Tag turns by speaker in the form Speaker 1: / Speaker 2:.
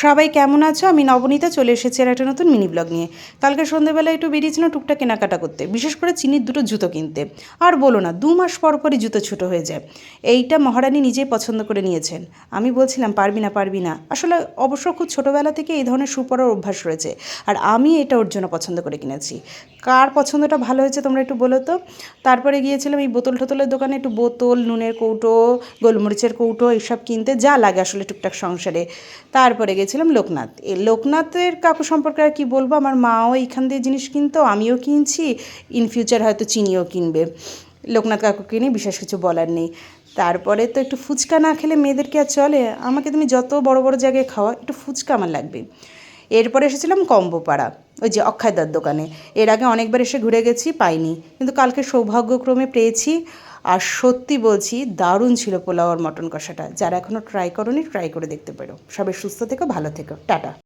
Speaker 1: সবাই কেমন আছো? আমি নবনীতা চলে এসেছি আর একটা নতুন মিনি ব্লগ নিয়ে। কালকে সন্ধ্যেবেলায় একটু বেরিয়েছিলাম টুকটাক কেনাকাটা করতে, বিশেষ করে চিনির দুটো জুতো কিনতে। আর বলো না, 2 মাস পর পরই জুতো ছোটো হয়ে যায়। এইটা মহারানী নিজেই পছন্দ করে নিয়েছেন। আমি বলছিলাম পারবি না পারবি না, আসলে অবশ্য খুব ছোটোবেলা থেকে এই ধরনের শু পরার অভ্যাস রয়েছে, আর আমি এটা ওর জন্য পছন্দ করে কিনেছি। কার পছন্দটা ভালো হয়েছে তোমরা একটু বলো তো। তারপরে গিয়েছিলাম এই বোতল টোতলের দোকানে, একটু বোতল, নুনের কৌটো, গোলমরিচের কৌটো, এইসব কিনতে যা লাগে আসলে টুকটাক সংসারে। তারপরে গেছিলাম লোকনাথ। এই লোকনাথের কাকু সম্পর্কে আর কী বলবো, আমার মাও এইখান দিয়ে জিনিস কিনতো, আমিও কিনছি, ইন ফিউচার হয়তো চিনিও কিনবে। লোকনাথ কাকুকে নিয়ে বিশেষ কিছু বলার নেই। তারপরে তো একটু ফুচকা না খেলে মেয়েদেরকে আর চলে? আমাকে তুমি যত বড় বড় জায়গায় খাওয়া, একটু ফুচকা আমার লাগবে। এরপরে এসেছিলাম কম্বোপাড়া, ওই যে অক্ষয়দার দোকানে। এর আগে অনেকবার এসে ঘুরে গেছি, পাইনি, কিন্তু কালকে সৌভাগ্যক্রমে পেয়েছি। আর সত্যি বলছি, দারুণ ছিল পোলাও আর মটন কষাটা। যারা এখনও ট্রাই করোনি, ট্রাই করে দেখতে পারো। সবাই সুস্থ থেকো, ভালো থেকো, টাটা।